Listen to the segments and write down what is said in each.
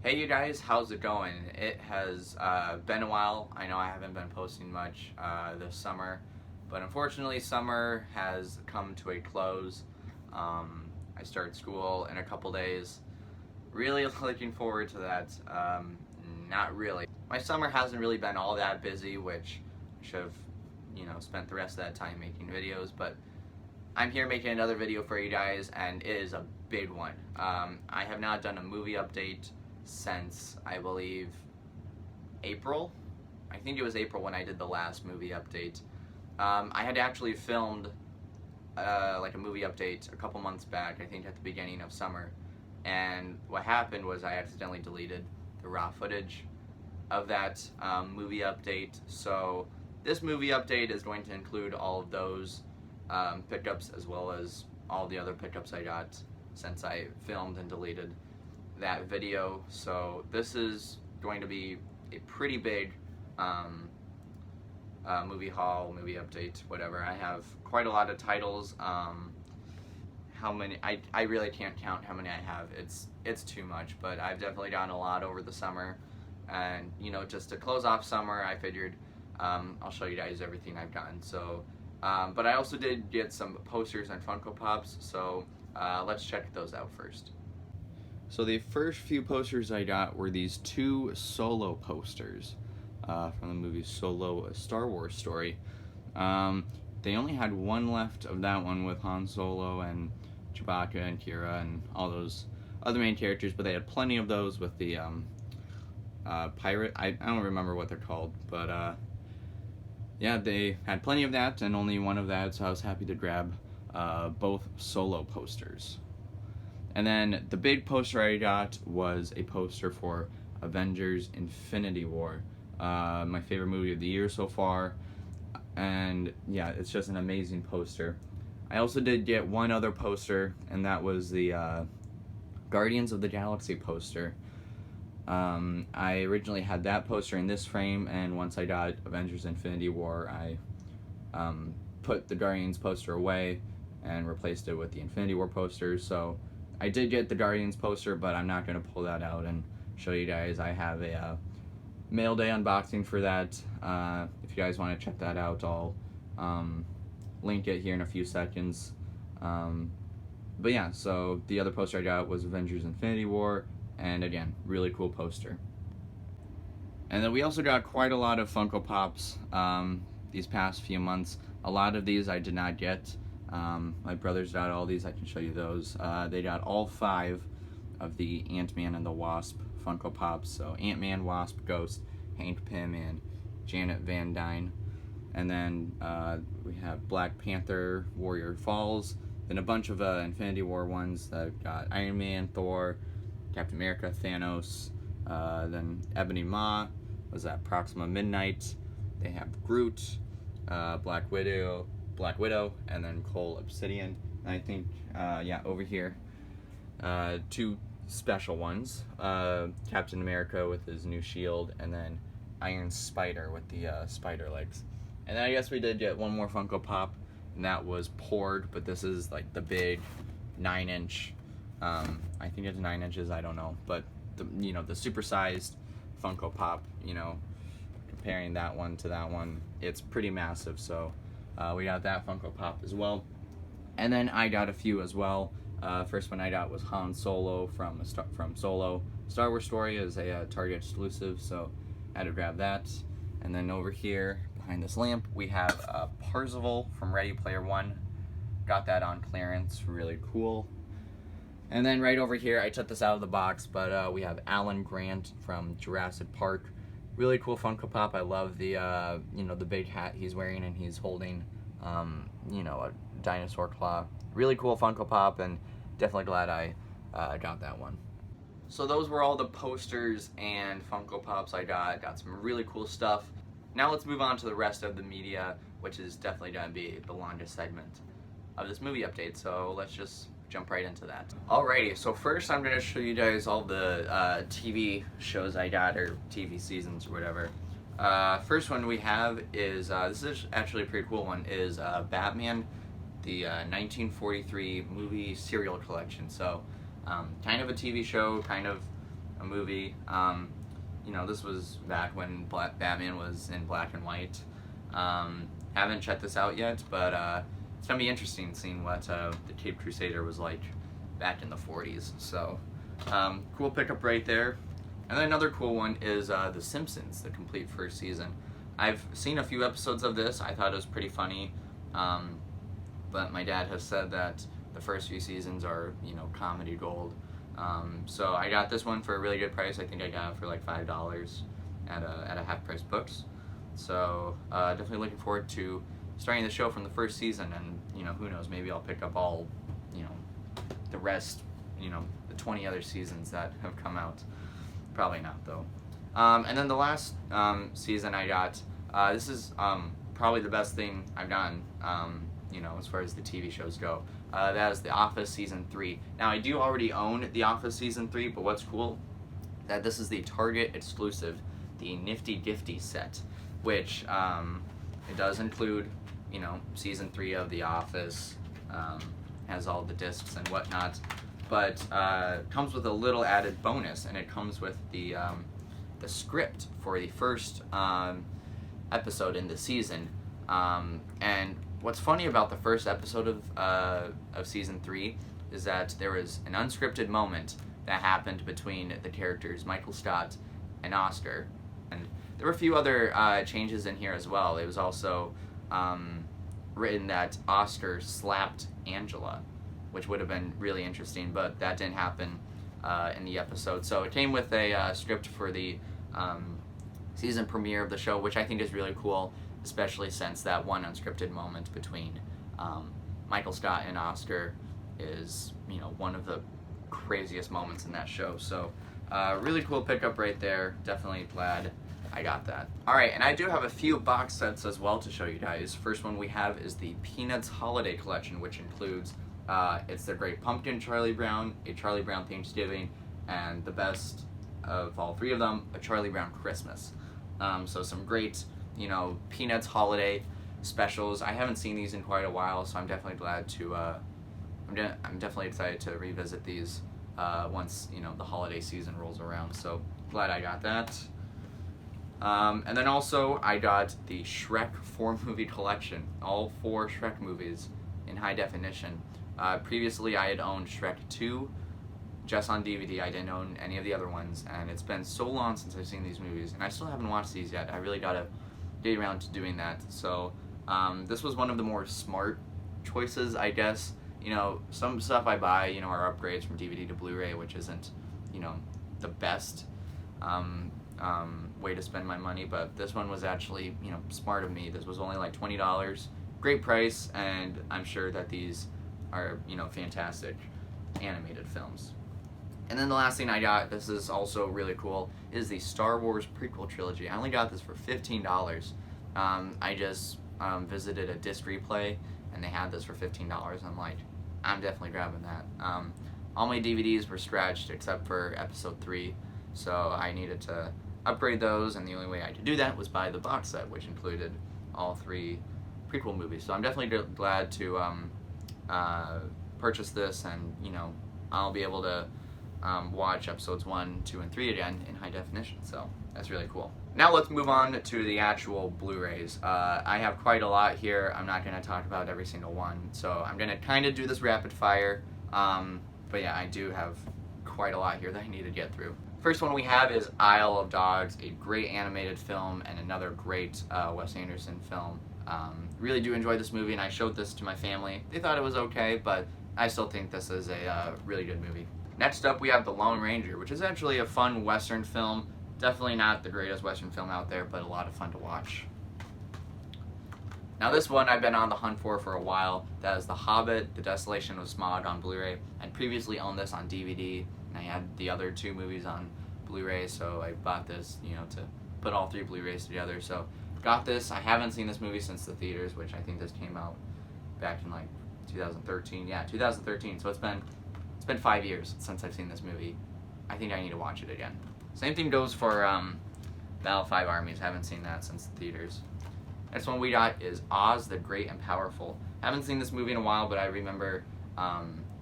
Hey you guys, how's it going? It has been a while. I know I haven't been posting much this summer, but unfortunately summer has come to a close. I start school in a couple days. Really looking forward to that. Not really. My summer hasn't really been all that busy, which I should have, spent the rest of that time making videos, but I'm here making another video for you guys, and it is a big one. I have not done a movie update since, I believe, April. I think it was April when I did the last movie update. I had actually filmed like a movie update a couple months back, I think at the beginning of summer, and what happened was I accidentally deleted the raw footage of that movie update. So this movie update is going to include all of those pickups as well as all the other pickups I got since I filmed and deleted that video. So this is going to be a pretty big movie haul, movie update, whatever. I have quite a lot of titles. How many? I really can't count how many I have. It's too much, but I've definitely gotten a lot over the summer. And just to close off summer, I figured I'll show you guys everything I've gotten. So, but I also did get some posters and Funko Pops. So let's check those out first. So the first few posters I got were these two Solo posters from the movie Solo: A Star Wars Story. They only had one left of that one with Han Solo and Chewbacca and Kira and all those other main characters, but they had plenty of those with the pirate. I don't remember what they're called, but yeah, they had plenty of that and only one of that, so I was happy to grab both Solo posters. And then the big poster I got was a poster for Avengers: Infinity War, my favorite movie of the year so far, and yeah, it's just an amazing poster. I also did get one other poster, and that was the Guardians of the Galaxy poster. I originally had that poster in this frame, and once I got Avengers: Infinity War, I put the Guardians poster away and replaced it with the Infinity War poster. So I did get the Guardians poster, but I'm not going to pull that out and show you guys. I have a mail day unboxing for that. If you guys want to check that out, I'll link it here in a few seconds. But yeah, so the other poster I got was Avengers: Infinity War, and again, really cool poster. And then we also got quite a lot of Funko Pops these past few months. A lot of these I did not get. My brothers got all these. I can show you those. They got all 5 of the Ant-Man and the Wasp Funko Pops. So Ant-Man, Wasp, Ghost, Hank Pym, and Janet Van Dyne. And then we have Black Panther, Warrior Falls. Then a bunch of Infinity War ones that got Iron Man, Thor, Captain America, Thanos. Then Ebony Maw was at Proxima Midnight. They have Groot, Black Widow, and then Cole Obsidian. And I think, yeah, over here, 2 special ones. Captain America with his new shield, and then Iron Spider with the spider legs. And then I guess we did get one more Funko Pop, and that was Poured, but this is like the big 9-inch, I think it's 9 inches, I don't know, but the supersized Funko Pop, comparing that one to that one, it's pretty massive. So we got that Funko Pop as well. And then I got a few as well. First one I got was Han Solo from Solo. Star Wars Story is a Target exclusive, so I had to grab that. And then over here, behind this lamp, we have Parzival from Ready Player One. Got that on clearance, really cool. And then right over here, I took this out of the box, but we have Alan Grant from Jurassic Park. Really cool Funko Pop. I love the the big hat he's wearing, and he's holding a dinosaur claw. Really cool Funko Pop, and definitely glad I got that one. So those were all the posters and Funko Pops I got. Got some really cool stuff. Now let's move on to the rest of the media, which is definitely going to be the longest segment of this movie update. So let's just jump right into that. Alrighty, so first I'm going to show you guys all the TV shows I got, or TV seasons or whatever. First one we have is, this is actually a pretty cool one, is Batman, the 1943 movie serial collection. So kind of a TV show, kind of a movie. You know, this was back when Batman was in black and white. Haven't checked this out yet, but it's gonna be interesting seeing what the Caped Crusader was like back in the 40s. So, cool pickup right there. And then another cool one is The Simpsons, the complete first season. I've seen a few episodes of this. I thought it was pretty funny, but my dad has said that the first few seasons are, you know, comedy gold. So I got this one for a really good price. I think I got it for like $5 at a half price books. So definitely looking forward to starting the show from the first season, and you know, who knows, maybe I'll pick up all, you know, the rest, you know, the 20 other seasons that have come out. Probably not though. And then the last season I got, this is probably the best thing I've done, you know, as far as the TV shows go. That is The Office Season 3. Now, I do already own The Office Season 3, but what's cool, that this is the Target exclusive, the Nifty Gifty set, which it does include, you know, Season 3 of The Office, has all the discs and whatnot, but comes with a little added bonus, and it comes with the script for the first episode in the season. And what's funny about the first episode of Season 3 is that there was an unscripted moment that happened between the characters Michael Scott and Oscar. And there were a few other changes in here as well. It was also written that Oscar slapped Angela, which would have been really interesting, but that didn't happen in the episode. So it came with a script for the season premiere of the show, which I think is really cool, especially since that one unscripted moment between Michael Scott and Oscar is, you know, one of the craziest moments in that show. So really cool pickup right there. Definitely glad I got that. Alright, and I do have a few box sets as well to show you guys. First one we have is the Peanuts Holiday Collection, which includes It's the Great Pumpkin Charlie Brown, a Charlie Brown Thanksgiving, and the best of all three of them, a Charlie Brown Christmas. So some great, you know, Peanuts holiday specials. I haven't seen these in quite a while, so I'm definitely glad to, I'm definitely excited to revisit these once, you know, the holiday season rolls around. So glad I got that. And then also I got the Shrek 4-movie collection, all 4 Shrek movies in high definition. Previously I had owned Shrek 2 just on DVD. I didn't own any of the other ones, and it's been so long since I've seen these movies, and I still haven't watched these yet. I really gotta get around to doing that. So this was one of the more smart choices, I guess. You know, some stuff I buy, you know, are upgrades from DVD to Blu-ray, which isn't, you know, the best way to spend my money, but this one was actually, you know, smart of me. This was only like $20, great price, and I'm sure that these are, you know, fantastic animated films. And then the last thing I got, this is also really cool, is the Star Wars prequel trilogy. I only got this for $15. I just visited a disc replay, and they had this for $15. I'm like, I'm definitely grabbing that. All my DVDs were scratched except for episode 3, so I needed to upgrade those, and the only way I could do that was buy the box set, which included all 3 prequel movies. So I'm definitely glad to purchase this, and, you know, I'll be able to watch episodes 1, 2, and 3 again in high definition, so that's really cool. Now let's move on to the actual Blu-rays. I have quite a lot here. I'm not going to talk about every single one, so I'm going to kind of do this rapid fire, but yeah, I do have quite a lot here that I need to get through. First one we have is Isle of Dogs, a great animated film and another great Wes Anderson film. Really do enjoy this movie, and I showed this to my family. They thought it was okay, but I still think this is a really good movie. Next up we have The Lone Ranger, which is actually a fun Western film. Definitely not the greatest Western film out there, but a lot of fun to watch. Now this one I've been on the hunt for a while. That is The Hobbit, The Desolation of Smaug on Blu-ray. I previously owned this on DVD, and I had the other 2 movies on Blu-ray, so I bought this, you know, to put all 3 Blu-rays together. So got this. I haven't seen this movie since the theaters, which I think this came out back in like 2013. Yeah, 2013. So it's been 5 years since I've seen this movie. I think I need to watch it again. Same thing goes for Battle 5 Armies. Haven't seen that since the theaters. Next one we got is Oz the Great and Powerful. Haven't seen this movie in a while, but I remember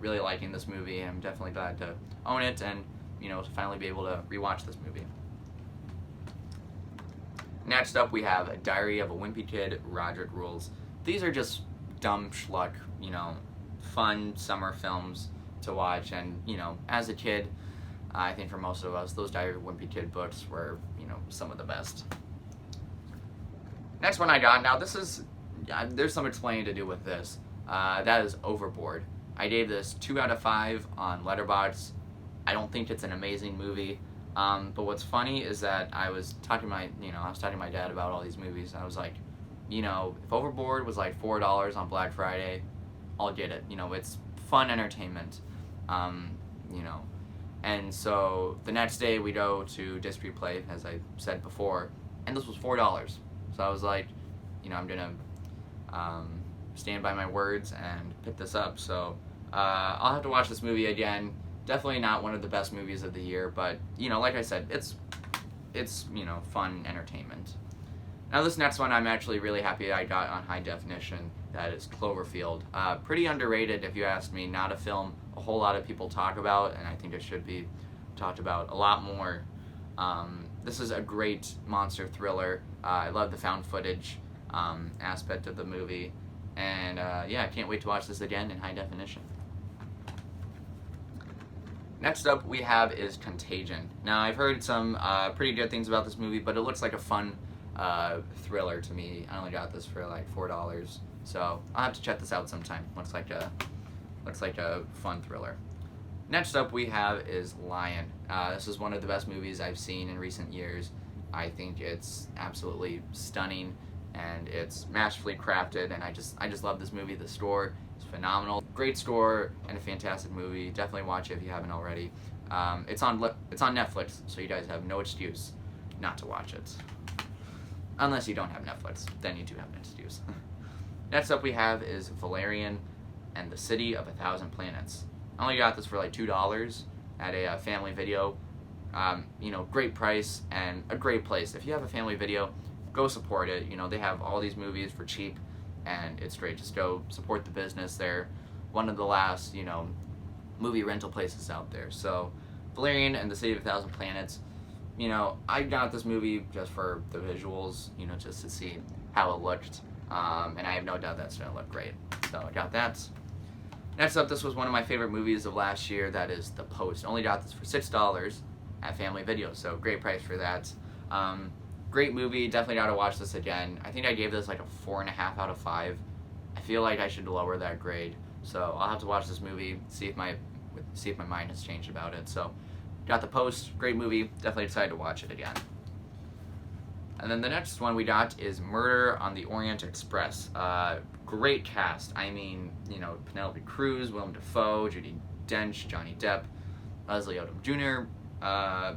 really liking this movie, and I'm definitely glad to own it. And to finally be able to rewatch this movie. Next up, we have Diary of a Wimpy Kid, Roderick Rules. These are just dumb schluck, fun summer films to watch. And, as a kid, I think for most of us, those Diary of a Wimpy Kid books were, some of the best. Next one I got, now this is, there's some explaining to do with this. That is Overboard. I gave this 2 out of 5 on Letterboxd. I don't think it's an amazing movie. But what's funny is that I was talking to my dad about all these movies, and I was like, if Overboard was like $4 on Black Friday, I'll get it. It's fun entertainment. And so the next day we go to Disc Replay, as I said before, and this was $4. So I was like, I'm gonna stand by my words and pick this up. So I'll have to watch this movie again. Definitely not one of the best movies of the year, but like I said, it's fun entertainment. Now this next one I'm actually really happy I got on high definition. That is Cloverfield. Pretty underrated if you ask me. Not a film a whole lot of people talk about, and I think it should be talked about a lot more. This is a great monster thriller. I love the found footage aspect of the movie, and I can't wait to watch this again in high definition. Next up we have is Contagion. Now I've heard some pretty good things about this movie, but it looks like a fun thriller to me. I only got this for like $4, so I'll have to check this out sometime. Looks like a fun thriller. Next up we have is Lion. This is one of the best movies I've seen in recent years. I think it's absolutely stunning, and it's masterfully crafted, and I just love this movie. The score is phenomenal. Great score and a fantastic movie. Definitely watch it if you haven't already. It's on Netflix, so you guys have no excuse not to watch it. Unless you don't have Netflix, then you do have an excuse. Next up we have is Valerian and the City of a Thousand Planets. I only got this for like $2 at a family video. Great price and a great place. If you have a family video, go support it. They have all these movies for cheap, and it's great. Just go support the business. They're one of the last, movie rental places out there. So, Valerian and the City of a Thousand Planets. I got this movie just for the visuals, just to see how it looked. And I have no doubt that's going to look great. So, I got that. Next up, this was one of my favorite movies of last year. That is The Post. Only got this for $6 at Family Video, so great price for that. Great movie. Definitely got to watch this again. I think I gave this like a 4.5 out of 5. I feel like I should lower that grade. So I'll have to watch this movie, see if my mind has changed about it. So got The Post. Great movie. Definitely excited to watch it again. And then the next one we got is Murder on the Orient Express. Great cast. I mean, Penelope Cruz, Willem Dafoe, Judi Dench, Johnny Depp, Leslie Odom Jr.,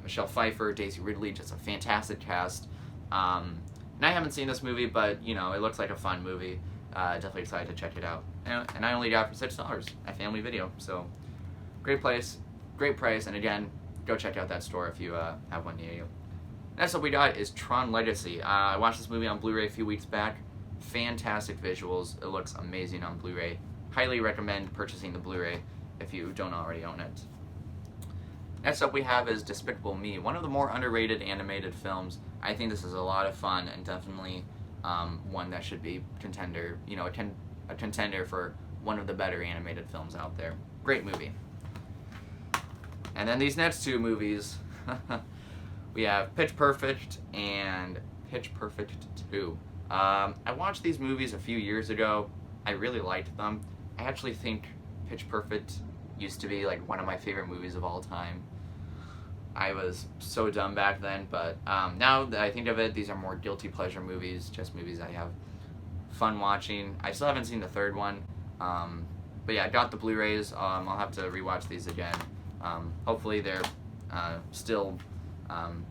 Michelle Pfeiffer, Daisy Ridley. Just a fantastic cast. And I haven't seen this movie, but it looks like a fun movie. Definitely excited to check it out. And I only got it for $6 at Family Video. So great place, great price, and again, go check out that store if you have one near you. Next up we got is Tron Legacy. I watched this movie on Blu-ray a few weeks back. Fantastic visuals. It looks amazing on Blu-ray. Highly recommend purchasing the Blu-ray if you don't already own it. Next up we have is Despicable Me, one of the more underrated animated films. I think this is a lot of fun and definitely one that should be a contender for one of the better animated films out there. Great movie. And then these next two movies, we have Pitch Perfect and Pitch Perfect 2. I watched these movies a few years ago. I really liked them. I actually think Pitch Perfect used to be like one of my favorite movies of all time. I was so dumb back then, but now that I think of it, these are more guilty pleasure movies, just movies I have fun watching. I still haven't seen the third one, but yeah, I got the Blu-rays. I'll have to rewatch these again. Hopefully they're still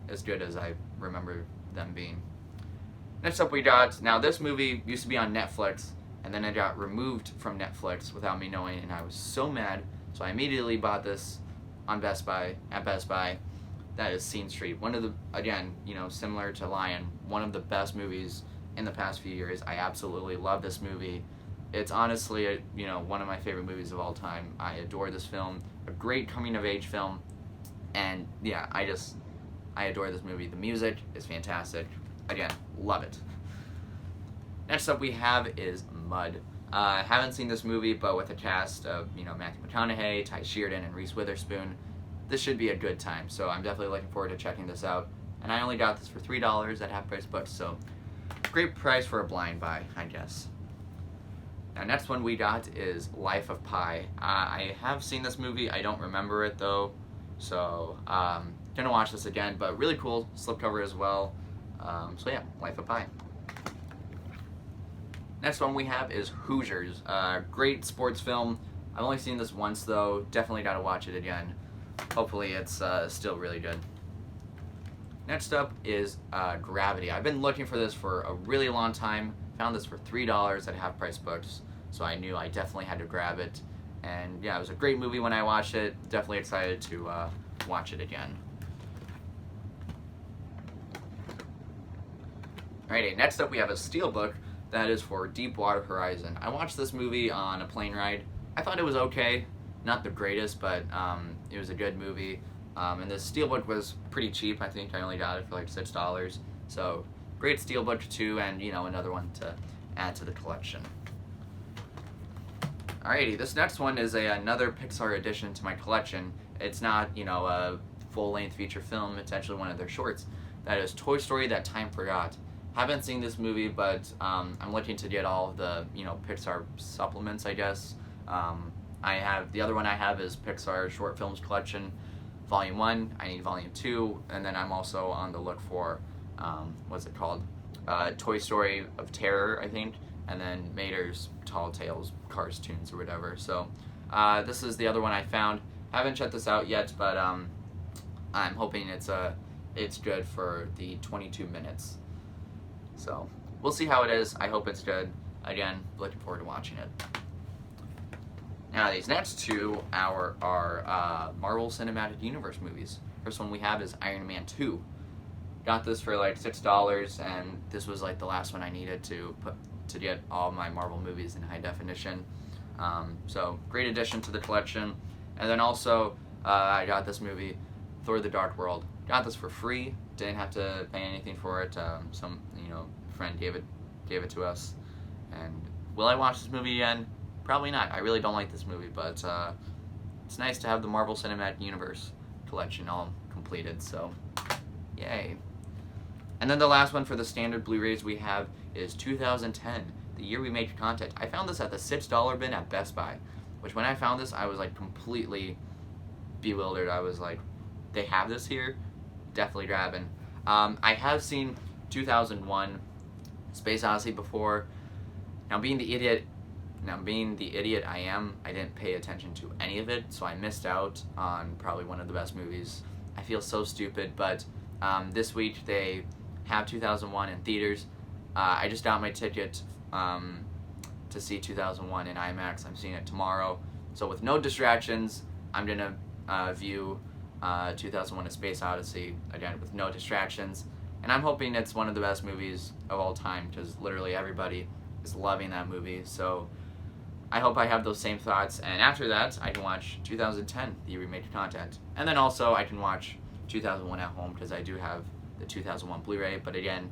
as good as I remember them being. Next up we got, now this movie used to be on Netflix, and then it got removed from Netflix without me knowing, and I was so mad, so I immediately bought this on Best Buy, at Best Buy. That is Scene Street. One of the, again, similar to Lion, one of the best movies in the past few years. I absolutely love this movie. It's honestly, one of my favorite movies of all time. I adore this film. A great coming-of-age film. And yeah, I adore this movie. The music is fantastic. Again, love it. Next up we have is Mud. I haven't seen this movie, but with a cast of, Matthew McConaughey, Ty Sheridan, and Reese Witherspoon, this should be a good time. So I'm definitely looking forward to checking this out. And I only got this for $3 at Half Price Books, so great price for a blind buy, I guess. Now, next one we got is Life of Pi. I have seen this movie. I don't remember it, though. So, gonna watch this again, but really cool slipcover as well. So yeah, Life of Pi. Next one we have is Hoosiers. Great sports film. I've only seen this once, though. Definitely gotta watch it again. Hopefully it's still really good. Next up is Gravity. I've been looking for this for a really long time. Found this for $3 at Half Price Books, so I knew I definitely had to grab it. And yeah, it was a great movie when I watched it. Definitely excited to watch it again. Alrighty, next up we have a steelbook that is for Deepwater Horizon. I watched this movie on a plane ride. I thought it was okay. Not the greatest, but it was a good movie. And this steelbook was pretty cheap. I think I only got it for like $6. So great steelbook too, and another one to add to the collection. Alrighty, this next one is another Pixar addition to my collection. It's not a full-length feature film. It's actually one of their shorts. That is Toy Story That Time Forgot. Haven't seen this movie, but I'm looking to get all of the Pixar supplements, I guess. The other one I have is Pixar Short Films Collection, Volume 1. I need Volume 2, and then I'm also on the look for, what's it called? Toy Story of Terror, I think, and then Mater's Tall Tales Cars Tunes or whatever. So this is the other one I found. Haven't checked this out yet, but I'm hoping it's good for the 22 minutes. So we'll see how it is. I hope it's good. Again, looking forward to watching it. Now these next two are Marvel Cinematic Universe movies. First one we have is Iron Man 2. Got this for like $6, and this was like the last one I needed to get all my Marvel movies in high definition. So great addition to the collection. And then also I got this movie, Thor: The Dark World. Got this for free. Didn't have to pay anything for it. Some friend gave it to us. And will I watch this movie again? Probably not. I really don't like this movie, but it's nice to have the Marvel Cinematic Universe collection all completed, so yay. And then the last one for the standard Blu-rays we have is 2010, the year we made content. I found this at the $6 bin at Best Buy, which when I found this, I was like completely bewildered. I was like, they have this here? Definitely grabbing. I have seen 2001, Space Odyssey before. Now being the idiot I am, I didn't pay attention to any of it, so I missed out on probably one of the best movies. I feel so stupid, but this week they have 2001 in theaters. I just got my ticket to see 2001 in IMAX. I'm seeing it tomorrow. So with no distractions, I'm gonna view 2001: A Space Odyssey again with no distractions. And I'm hoping it's one of the best movies of all time, because literally everybody is loving that movie. So I hope I have those same thoughts, and after that I can watch 2010, the remade content, and then also I can watch 2001 at home, because I do have the 2001 Blu-ray, but again,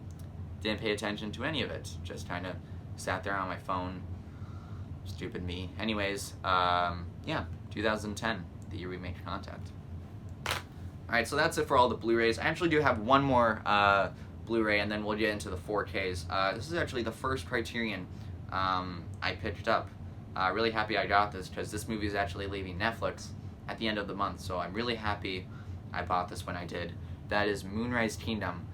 didn't pay attention to any of it, just kind of sat there on my phone. Stupid me. Anyways, yeah, 2010, the remade content. Alright, so that's it for all the Blu-rays. I actually do have one more Blu-ray, and then we'll get into the 4Ks. This is actually the first Criterion I picked up. Really happy I got this, because this movie is actually leaving Netflix at the end of the month, so I'm really happy I bought this when I did. That is Moonrise Kingdom.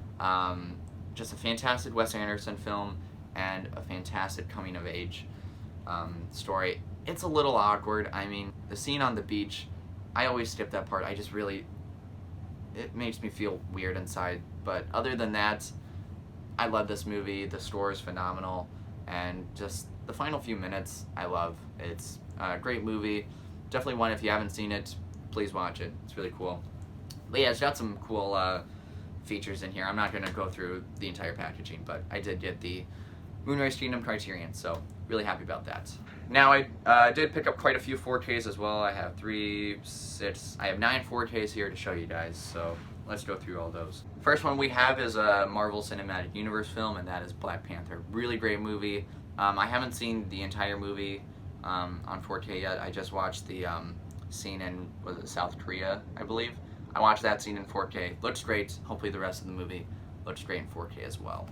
Just a fantastic Wes Anderson film, and a fantastic coming-of-age story. It's a little awkward. I mean, the scene on the beach, I always skip that part. It makes me feel weird inside, but other than that, I love this movie. The score is phenomenal, and just the final few minutes I love. It's a great movie. Definitely one, if you haven't seen it, please watch it. It's really cool. But yeah, it's got some cool features in here. I'm not going to go through the entire packaging, but I did get the Moonrise Kingdom Criterion, so really happy about that. Now I did pick up quite a few 4Ks as well. I have 9 4Ks here to show you guys, so let's go through all those. First one we have is a Marvel Cinematic Universe film, and that is Black Panther. Really great movie. I haven't seen the entire movie on 4K yet. I just watched the scene in, was it South Korea, I believe. I watched that scene in 4K. Looks great. Hopefully the rest of the movie looks great in 4K as well.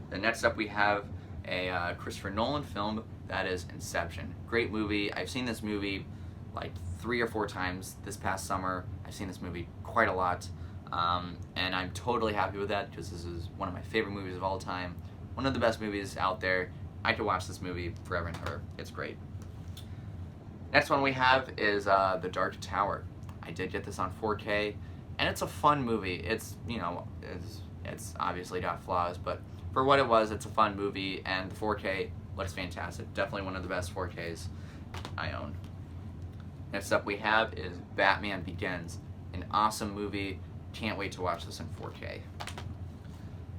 Then next up we have a Christopher Nolan film, that is Inception. Great movie. I've seen this movie like 3 or 4 times this past summer. I've seen this movie quite a lot, and I'm totally happy with that because this is one of my favorite movies of all time. One of the best movies out there. I could watch this movie forever and ever. It's great. Next one we have is The Dark Tower. I did get this on 4K, and it's a fun movie. It's, you know, it's obviously got flaws, but for what it was, it's a fun movie, and the 4K looks fantastic. Definitely one of the best 4Ks I own. Next up we have is Batman Begins. An awesome movie. Can't wait to watch this in 4K.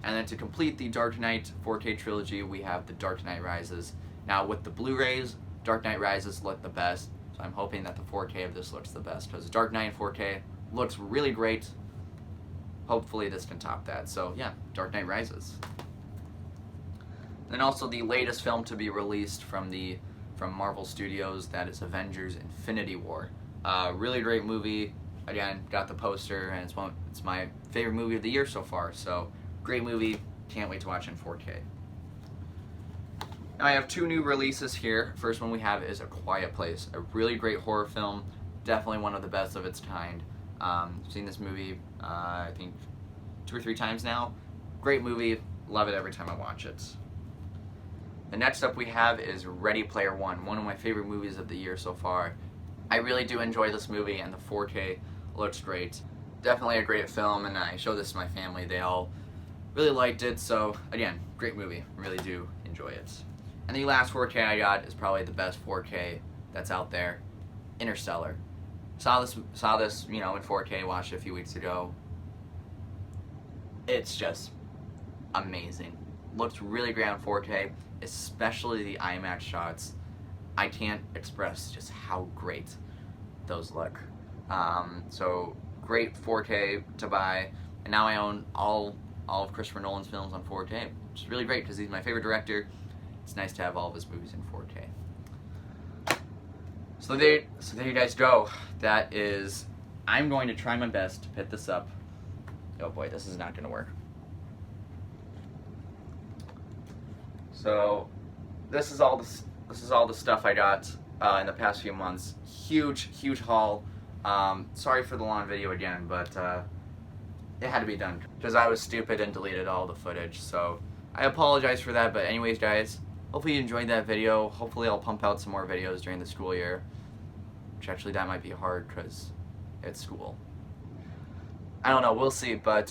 And then to complete the Dark Knight 4K trilogy, we have The Dark Knight Rises. Now with the Blu-rays, Dark Knight Rises look the best, so I'm hoping that the 4K of this looks the best, because Dark Knight in 4K looks really great. Hopefully this can top that. So yeah, Dark Knight Rises. Then also the latest film to be released from Marvel Studios, that is Avengers Infinity War. Really great movie. Again, got the poster, and it's my favorite movie of the year so far. So great movie. Can't wait to watch in 4K. Now I have 2 new releases here. First one we have is A Quiet Place, a really great horror film. Definitely one of the best of its kind. Seen this movie I think 2 or 3 times now. Great movie. Love it every time I watch it. The next up we have is Ready Player One, one of my favorite movies of the year so far. I really do enjoy this movie, and the 4K looks great. Definitely a great film, and I showed this to my family. They all really liked it, so again, great movie. Really do enjoy it. And the last 4K I got is probably the best 4K that's out there, Interstellar. Saw this, you know, in 4K, watched it a few weeks ago. It's just amazing. Looks really great on 4K, especially the IMAX shots. I can't express just how great those look. So great 4K to buy, and now I own all of Christopher Nolan's films on 4K, which is really great because he's my favorite director. It's nice to have all of his movies in 4K. So there you guys go. That is, I'm going to try my best to put this up. Oh boy, this is not going to work. So this is all the stuff I got in the past few months. Huge haul. Sorry for the long video again, but it had to be done because I was stupid and deleted all the footage. So I apologize for that. But anyways, guys, hopefully you enjoyed that video. Hopefully I'll pump out some more videos during the school year. Which actually that might be hard because it's school. I don't know. We'll see. But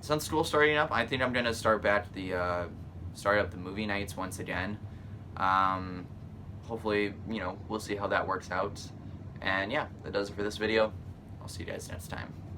since school's starting up, I think I'm gonna start up the movie nights once again. Hopefully, you know, we'll see how that works out. And yeah, that does it for this video. I'll see you guys next time.